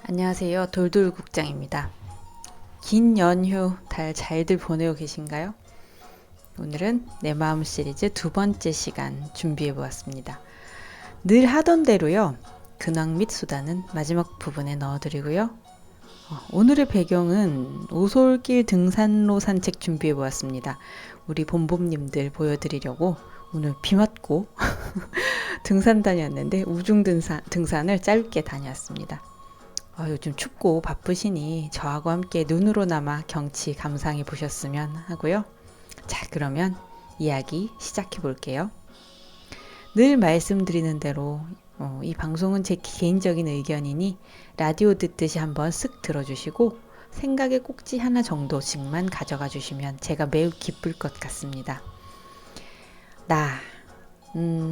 안녕하세요. 돌돌국장입니다. 긴 연휴 잘들 보내고 계신가요? 오늘은 내 마음 시리즈 두 번째 시간 준비해 보았습니다. 늘 하던 대로요. 근황 및 수다는 마지막 부분에 넣어드리고요. 오늘의 배경은 오솔길 등산로 산책 준비해 보았습니다. 우리 봄봄님들 보여드리려고 오늘 비 맞고 등산 다녔는데 우중 등산을 짧게 다녔습니다. 요즘 춥고 바쁘시니 저하고 함께 눈으로나마 경치 감상해 보셨으면 하고요. 자, 그러면 이야기 시작해 볼게요. 늘 말씀드리는 대로 이 방송은 제 개인적인 의견이니 라디오 듣듯이 한번 쓱 들어주시고 생각의 꼭지 하나 정도씩만 가져가 주시면 제가 매우 기쁠 것 같습니다.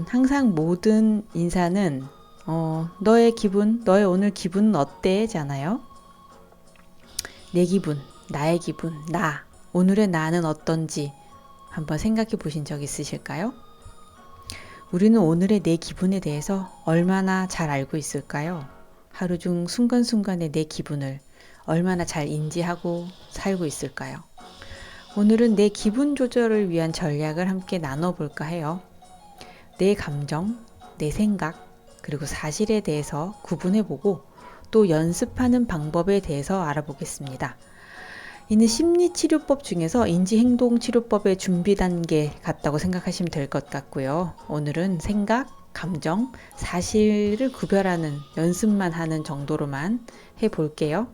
항상 모든 인사는 너의 오늘 기분은 어때? 잖아요. 내 기분, 나의 기분, 오늘의 나는 어떤지 한번 생각해 보신 적 있으실까요? 우리는 오늘의 내 기분에 대해서 얼마나 잘 알고 있을까요? 하루 중 순간순간의 내 기분을 얼마나 잘 인지하고 살고 있을까요? 오늘은 내 기분 조절을 위한 전략을 함께 나눠볼까 해요. 내 감정, 내 생각, 그리고 사실에 대해서 구분해보고 또 연습하는 방법에 대해서 알아보겠습니다. 이는 심리치료법 중에서 인지행동치료법의 준비 단계 같다고 생각하시면 될 것 같고요. 오늘은 생각, 감정, 사실을 구별하는 연습만 하는 정도로만 해볼게요.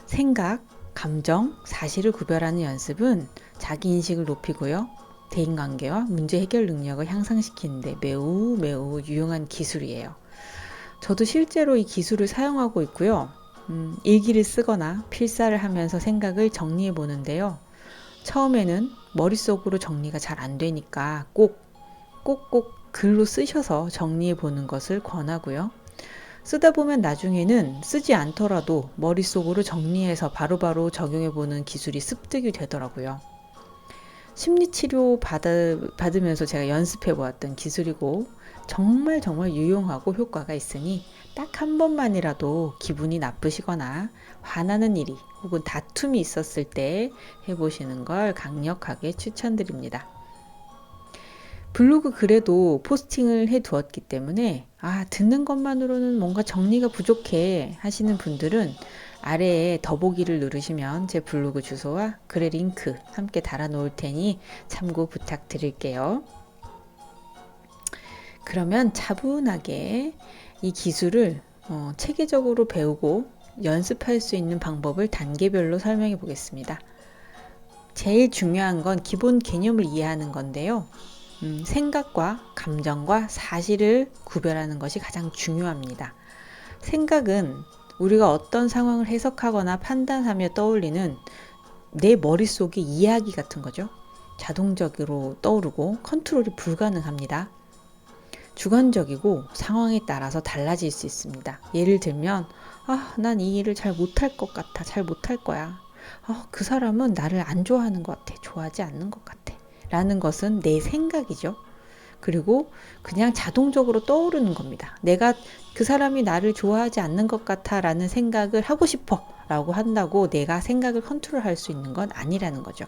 생각, 감정, 사실을 구별하는 연습은 자기인식을 높이고요. 대인관계와 문제 해결 능력을 향상시키는데 매우 유용한 기술이에요. 저도 실제로 이 기술을 사용하고 있고요. 일기를 쓰거나 필사를 하면서 생각을 정리해 보는데요. 처음에는 머릿속으로 정리가 잘 안 되니까 꼭 글로 쓰셔서 정리해 보는 것을 권하고요. 쓰다 보면 나중에는 쓰지 않더라도 머릿속으로 정리해서 바로바로 적용해 보는 기술이 습득이 되더라고요. 심리치료 받으면서 제가 연습해 보았던 기술이고 정말 유용하고 효과가 있으니 딱 한 번만이라도 기분이 나쁘시거나 화나는 일이 혹은 다툼이 있었을 때 해보시는 걸 강력하게 추천드립니다. 블로그 글에도 포스팅을 해두었기 때문에 듣는 것만으로는 뭔가 정리가 부족해 하시는 분들은 아래에 더보기를 누르시면 제 블로그 주소와 글의 링크 함께 달아 놓을 테니 참고 부탁드릴게요. 그러면 차분하게 이 기술을 체계적으로 배우고 연습할 수 있는 방법을 단계별로 설명해 보겠습니다. 제일 중요한 건 기본 개념을 이해하는 건데요. 생각과 감정과 사실을 구별하는 것이 가장 중요합니다. 생각은 우리가 어떤 상황을 해석하거나 판단하며 떠올리는 내 머릿속의 이야기 같은 거죠. 자동적으로 떠오르고 컨트롤이 불가능합니다. 주관적이고 상황에 따라서 달라질 수 있습니다. 예를 들면 난 이 일을 잘 못할 것 같아. 잘 못할 거야. 그 사람은 나를 안 좋아하는 것 같아. 좋아하지 않는 것 같아. 라는 것은 내 생각이죠. 그리고 그냥 자동적으로 떠오르는 겁니다. 내가 그 사람이 나를 좋아하지 않는 것 같아 라는 생각을 하고 싶어 라고 한다고 내가 생각을 컨트롤할 수 있는 건 아니라는 거죠.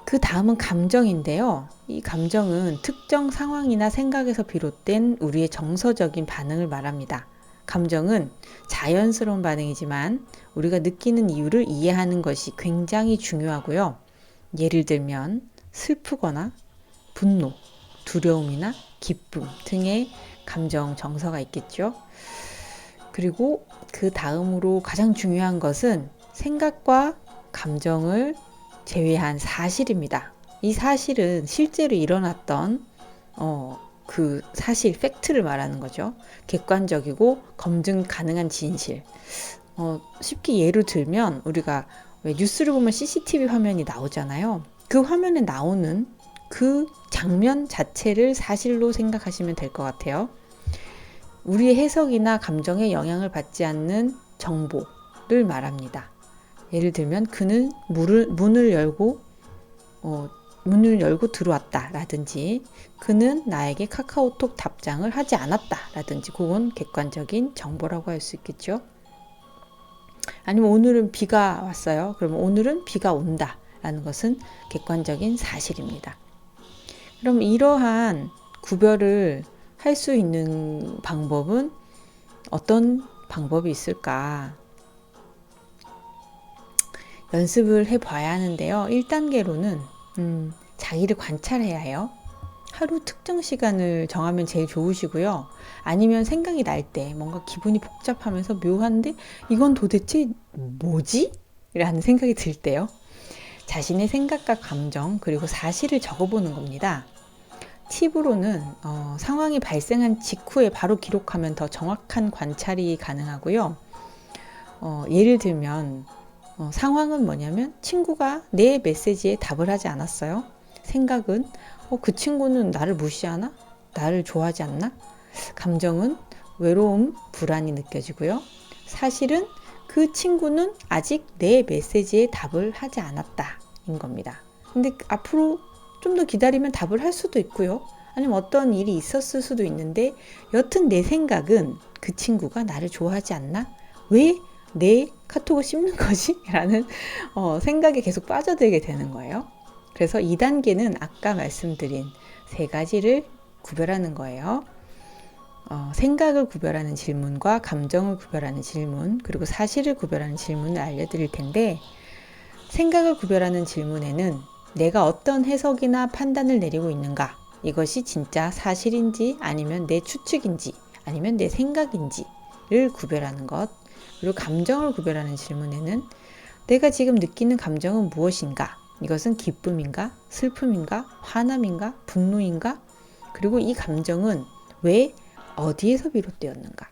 그 다음은 감정인데요. 이 감정은 특정 상황이나 생각에서 비롯된 우리의 정서적인 반응을 말합니다. 감정은 자연스러운 반응이지만 우리가 느끼는 이유를 이해하는 것이 굉장히 중요하고요. 예를 들면 슬프거나 분노, 두려움이나 기쁨 등의 감정 정서가 있겠죠. 그리고 그 다음으로 가장 중요한 것은 생각과 감정을 제외한 사실입니다. 이 사실은 실제로 일어났던 그 사실, 팩트를 말하는 거죠. 객관적이고 검증 가능한 진실. 쉽게 예를 들면 우리가 왜 뉴스를 보면 CCTV 화면이 나오잖아요. 그 화면에 나오는 그 장면 자체를 사실로 생각하시면 될 것 같아요. 우리의 해석이나 감정에 영향을 받지 않는 정보를 말합니다. 예를 들면 그는 문을 열고 문을 열고 들어왔다 라든지 그는 나에게 카카오톡 답장을 하지 않았다 라든지 그건 객관적인 정보라고 할 수 있겠죠. 아니면 오늘은 비가 왔어요. 그러면 오늘은 비가 온다 라는 것은 객관적인 사실입니다. 그럼 이러한 구별을 할 수 있는 방법은 어떤 방법이 있을까? 연습을 해봐야 하는데요. 1단계로는 자기를 관찰해야 해요. 하루 특정 시간을 정하면 제일 좋으시고요. 아니면 생각이 날 때 뭔가 기분이 복잡하면서 묘한데 이건 도대체 뭐지? 라는 생각이 들 때요. 자신의 생각과 감정 그리고 사실을 적어보는 겁니다. 팁으로는 상황이 발생한 직후에 바로 기록하면 더 정확한 관찰이 가능하고요. 예를 들면 상황은 뭐냐면 친구가 내 메시지에 답을 하지 않았어요. 생각은 그 친구는 나를 무시하나? 나를 좋아하지 않나? 감정은 외로움, 불안이 느껴지고요. 사실은 그 친구는 아직 내 메시지에 답을 하지 않았다 인 겁니다. 근데 앞으로 좀 더 기다리면 답을 할 수도 있고요. 아니면 어떤 일이 있었을 수도 있는데 여튼 내 생각은 그 친구가 나를 좋아하지 않나? 왜 내 카톡을 씹는 거지? 라는 생각에 계속 빠져들게 되는 거예요. 그래서 2단계는 아까 말씀드린 세 가지를 구별하는 거예요. 생각을 구별하는 질문과 감정을 구별하는 질문, 그리고 사실을 구별하는 질문을 알려드릴 텐데, 생각을 구별하는 질문에는 내가 어떤 해석이나 판단을 내리고 있는가, 이것이 진짜 사실인지 아니면 내 추측인지 아니면 내 생각인지를 구별하는 것, 그리고 감정을 구별하는 질문에는 내가 지금 느끼는 감정은 무엇인가, 이것은 기쁨인가, 슬픔인가, 화남인가, 분노인가, 그리고 이 감정은 왜 어디에서 비롯되었는가.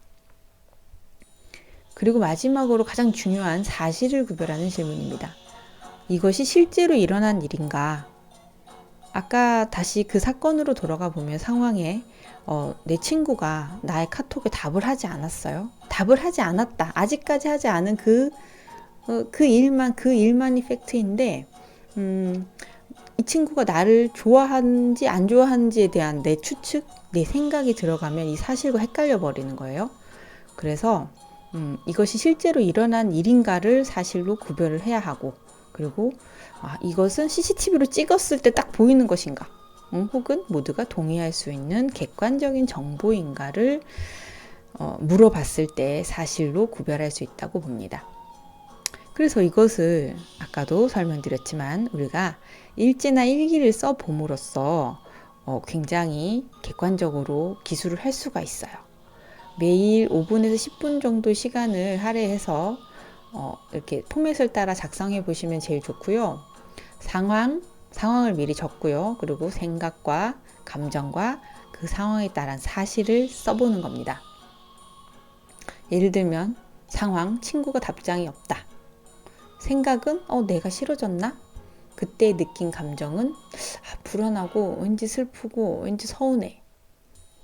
그리고 마지막으로 가장 중요한 사실을 구별하는 질문입니다. 이것이 실제로 일어난 일인가. 아까 다시 그 사건으로 돌아가 보면 상황에 내 친구가 나의 카톡에 답을 하지 않았어요. 답을 하지 않았다. 아직까지 하지 않은 그 일만이 팩트인데 이 친구가 나를 좋아하는지 안 좋아하는지에 대한 내 추측, 내 생각이 들어가면 이 사실과 헷갈려 버리는 거예요. 그래서 이것이 실제로 일어난 일인가를 사실로 구별을 해야 하고, 그리고 이것은 CCTV로 찍었을 때 딱 보이는 것인가, 혹은 모두가 동의할 수 있는 객관적인 정보인가를 물어봤을 때 사실로 구별할 수 있다고 봅니다. 그래서 이것을 아까도 설명드렸지만 우리가 일지나 일기를 써봄으로써 굉장히 객관적으로 기술을 할 수가 있어요. 매일 5분에서 10분 정도 시간을 할애해서 이렇게 포맷을 따라 작성해 보시면 제일 좋고요. 상황을 미리 적고요. 그리고 생각과 감정과 그 상황에 따른 사실을 써보는 겁니다. 예를 들면 상황, 친구가 답장이 없다. 생각은 내가 싫어졌나? 그때 느낀 감정은 불안하고 왠지 슬프고 왠지 서운해.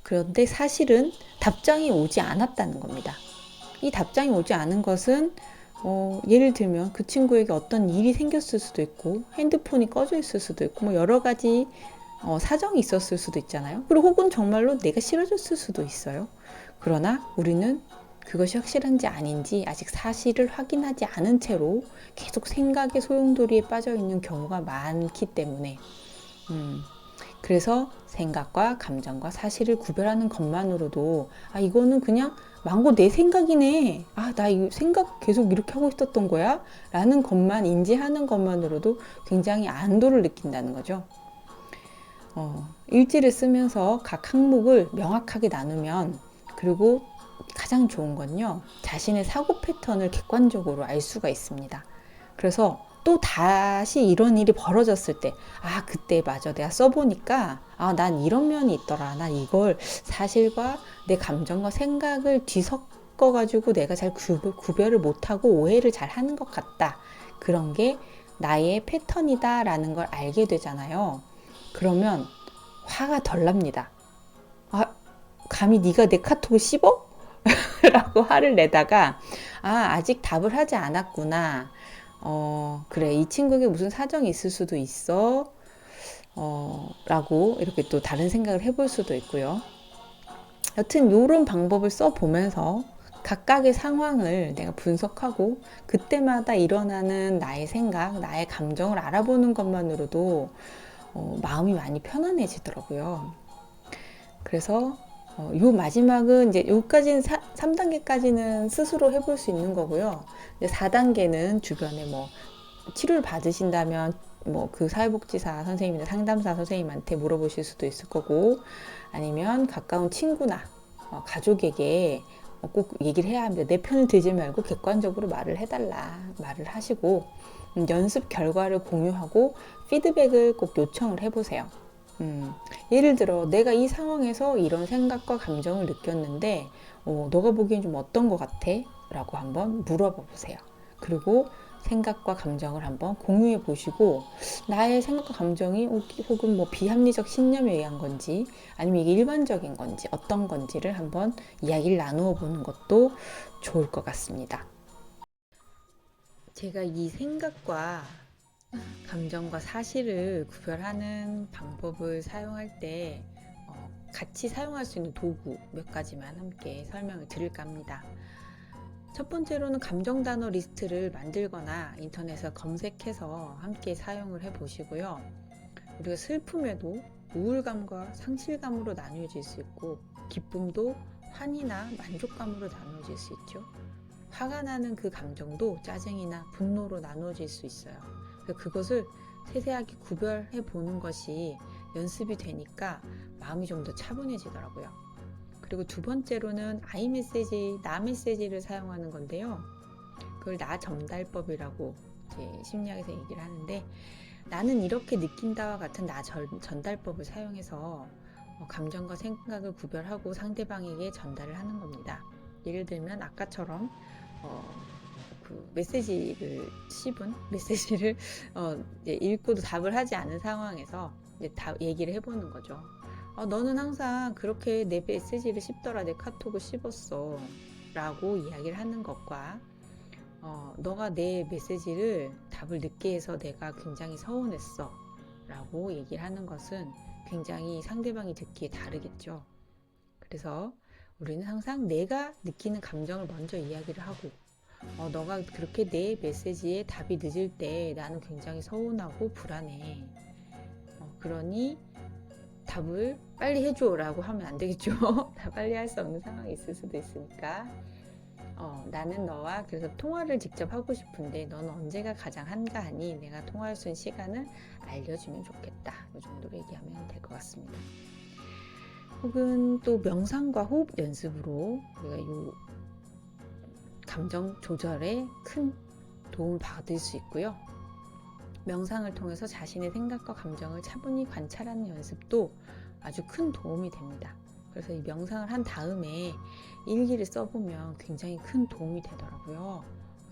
그런데 사실은 답장이 오지 않았다는 겁니다. 이 답장이 오지 않은 것은 예를 들면 그 친구에게 어떤 일이 생겼을 수도 있고 핸드폰이 꺼져 있을 수도 있고 여러 가지 사정이 있었을 수도 있잖아요. 그리고 혹은 정말로 내가 싫어졌을 수도 있어요. 그러나 우리는 그것이 확실한지 아닌지 아직 사실을 확인하지 않은 채로 계속 생각의 소용돌이에 빠져 있는 경우가 많기 때문에 그래서 생각과 감정과 사실을 구별하는 것만으로도 이거는 그냥 망고 내 생각이네. 나 이 생각 계속 이렇게 하고 있었던 거야? 라는 것만 인지하는 것만으로도 굉장히 안도를 느낀다는 거죠. 일지를 쓰면서 각 항목을 명확하게 나누면, 그리고 가장 좋은 건요, 자신의 사고 패턴을 객관적으로 알 수가 있습니다. 그래서 또 다시 이런 일이 벌어졌을 때 그때 맞아 내가 써보니까 난 이런 면이 있더라. 난 이걸 사실과 내 감정과 생각을 뒤섞어 가지고 내가 잘 구별을 못하고 오해를 잘 하는 것 같다. 그런 게 나의 패턴이다 라는 걸 알게 되잖아요. 그러면 화가 덜 납니다. 감히 네가 내 카톡을 씹어? 라고 화를 내다가 아직 답을 하지 않았구나. 그래, 이 친구에게 무슨 사정이 있을 수도 있어. 라고 이렇게 또 다른 생각을 해볼 수도 있고요. 여튼 이런 방법을 써보면서 각각의 상황을 내가 분석하고 그때마다 일어나는 나의 생각, 나의 감정을 알아보는 것만으로도 마음이 많이 편안해지더라고요. 그래서 요 마지막은 이제 여기까지는 3단계까지는 스스로 해볼 수 있는 거고요. 이제 4단계는 주변에 뭐 치료를 받으신다면 뭐 그 사회복지사 선생님이나 상담사 선생님한테 물어보실 수도 있을 거고, 아니면 가까운 친구나 가족에게 꼭 얘기를 해야 합니다. 내 편을 들지 말고 객관적으로 말을 해달라 말을 하시고, 연습 결과를 공유하고 피드백을 꼭 요청을 해보세요. 예를 들어 내가 이 상황에서 이런 생각과 감정을 느꼈는데 너가 보기엔 좀 어떤 것 같아? 라고 한번 물어봐 보세요. 그리고 생각과 감정을 한번 공유해 보시고, 나의 생각과 감정이 혹은 뭐 비합리적 신념에 의한 건지 아니면 이게 일반적인 건지 어떤 건지를 한번 이야기를 나누어 보는 것도 좋을 것 같습니다. 제가 이 생각과 감정과 사실을 구별하는 방법을 사용할 때 같이 사용할 수 있는 도구 몇 가지만 함께 설명을 드릴까 합니다. 첫 번째로는 감정 단어 리스트를 만들거나 인터넷에서 검색해서 함께 사용을 해 보시고요. 우리가 슬픔에도 우울감과 상실감으로 나누어질 수 있고, 기쁨도 환희나 만족감으로 나누어질 수 있죠. 화가 나는 그 감정도 짜증이나 분노로 나누어질 수 있어요. 그것을 세세하게 구별해 보는 것이 연습이 되니까 마음이 좀 더 차분해지더라고요. 그리고 두 번째로는 아이 메시지, 나 메시지를 사용하는 건데요. 그걸 나 전달법이라고 이제 심리학에서 얘기를 하는데, 나는 이렇게 느낀다와 같은 나 전달법을 사용해서 감정과 생각을 구별하고 상대방에게 전달을 하는 겁니다. 예를 들면 아까처럼 그 메시지를 씹은 메시지를 읽고도 답을 하지 않은 상황에서 이제 얘기를 해보는 거죠. 너는 항상 그렇게 내 메시지를 씹더라, 내 카톡을 씹었어 라고 이야기를 하는 것과, 너가 내 메시지를 답을 늦게 해서 내가 굉장히 서운했어 라고 얘기를 하는 것은 굉장히 상대방이 듣기에 다르겠죠. 그래서 우리는 항상 내가 느끼는 감정을 먼저 이야기를 하고, 너가 그렇게 내 메시지에 답이 늦을 때 나는 굉장히 서운하고 불안해. 그러니 답을 빨리 해줘 라고 하면 안 되겠죠. 다 빨리 할 수 없는 상황이 있을 수도 있으니까, 나는 너와 그래서 통화를 직접 하고 싶은데 너는 언제가 가장 한가하니 내가 통화할 수 있는 시간을 알려주면 좋겠다. 이 정도로 얘기하면 될 것 같습니다. 혹은 또 명상과 호흡 연습으로 우리가 이 감정 조절에 큰 도움을 받을 수 있고요. 명상을 통해서 자신의 생각과 감정을 차분히 관찰하는 연습도 아주 큰 도움이 됩니다. 그래서 이 명상을 한 다음에 일기를 써보면 굉장히 큰 도움이 되더라고요.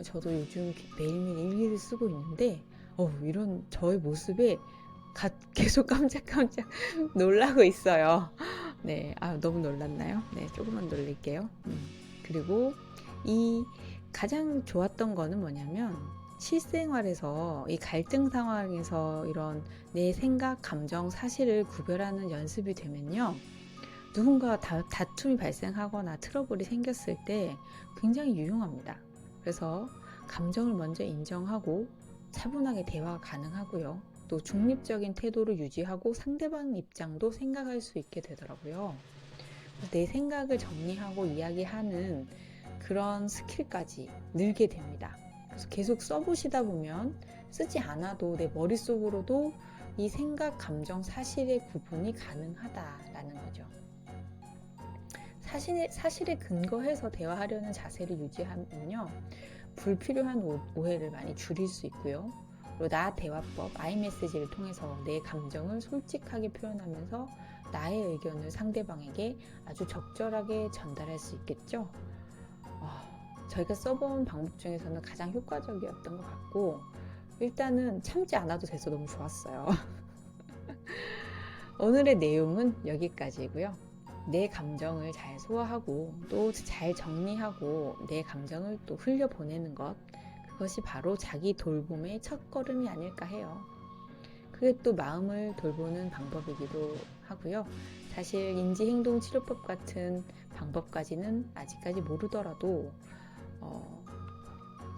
저도 요즘 매일매일 일기를 쓰고 있는데 이런 저의 모습에 계속 깜짝깜짝 놀라고 있어요. 네, 너무 놀랐나요? 네, 조금만 놀릴게요. 그리고 이 가장 좋았던 거는 뭐냐면, 실생활에서 이 갈등 상황에서 이런 내 생각, 감정, 사실을 구별하는 연습이 되면요, 누군가 다툼이 발생하거나 트러블이 생겼을 때 굉장히 유용합니다. 그래서 감정을 먼저 인정하고 차분하게 대화가 가능하고요. 또 중립적인 태도를 유지하고 상대방 입장도 생각할 수 있게 되더라고요. 내 생각을 정리하고 이야기하는 그런 스킬까지 늘게 됩니다. 그래서 계속 써보시다 보면 쓰지 않아도 내 머릿속으로도 이 생각, 감정, 사실의 구분이 가능하다라는 거죠. 사실에 근거해서 대화하려는 자세를 유지하면요, 불필요한 오해를 많이 줄일 수 있고요. 그리고 나 대화법, 아이메시지를 통해서 내 감정을 솔직하게 표현하면서 나의 의견을 상대방에게 아주 적절하게 전달할 수 있겠죠. 저희가 써본 방법 중에서는 가장 효과적이었던 것 같고, 일단은 참지 않아도 돼서 너무 좋았어요. 오늘의 내용은 여기까지고요. 내 감정을 잘 소화하고 또 잘 정리하고 내 감정을 또 흘려보내는 것, 그것이 바로 자기 돌봄의 첫걸음이 아닐까 해요. 그게 또 마음을 돌보는 방법이기도 하고요. 사실 인지행동치료법 같은 방법까지는 아직까지 모르더라도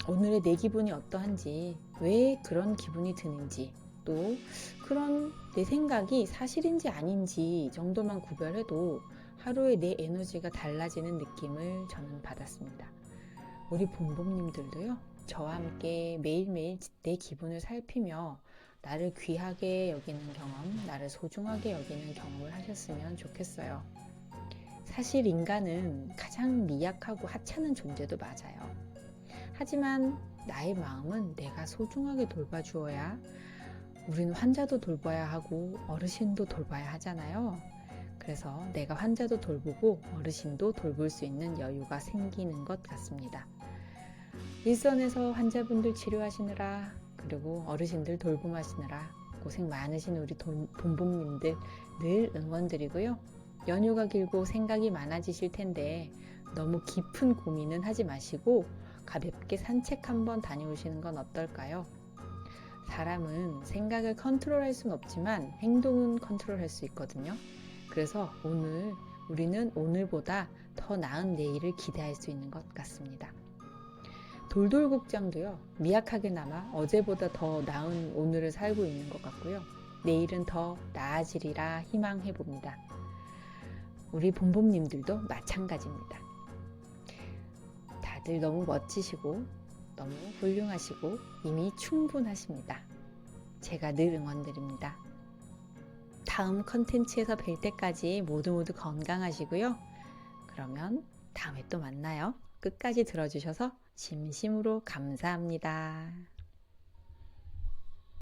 오늘의 내 기분이 어떠한지, 왜 그런 기분이 드는지, 또 그런 내 생각이 사실인지 아닌지 정도만 구별해도 하루에 내 에너지가 달라지는 느낌을 저는 받았습니다. 우리 본범님들도요, 저와 함께 매일매일 내 기분을 살피며 나를 귀하게 여기는 경험, 나를 소중하게 여기는 경험을 하셨으면 좋겠어요. 사실 인간은 가장 미약하고 하찮은 존재도 맞아요. 하지만 나의 마음은 내가 소중하게 돌봐주어야, 우리는 환자도 돌봐야 하고 어르신도 돌봐야 하잖아요. 그래서 내가 환자도 돌보고 어르신도 돌볼 수 있는 여유가 생기는 것 같습니다. 일선에서 환자분들 치료하시느라, 그리고 어르신들 돌봄하시느라 고생 많으신 우리 본봉님들 늘 응원드리고요. 연휴가 길고 생각이 많아지실 텐데 너무 깊은 고민은 하지 마시고 가볍게 산책 한번 다녀오시는 건 어떨까요? 사람은 생각을 컨트롤할 수는 없지만 행동은 컨트롤할 수 있거든요. 그래서 우리는 오늘보다 더 나은 내일을 기대할 수 있는 것 같습니다. 돌돌국장도요, 미약하게나마 어제보다 더 나은 오늘을 살고 있는 것 같고요. 내일은 더 나아지리라 희망해 봅니다. 우리 본봄님들도 마찬가지입니다. 다들 너무 멋지시고 너무 훌륭하시고 이미 충분하십니다. 제가 늘 응원드립니다. 다음 컨텐츠에서 뵐 때까지 모두 건강하시고요. 그러면 다음에 또 만나요. 끝까지 들어주셔서 진심으로 감사합니다.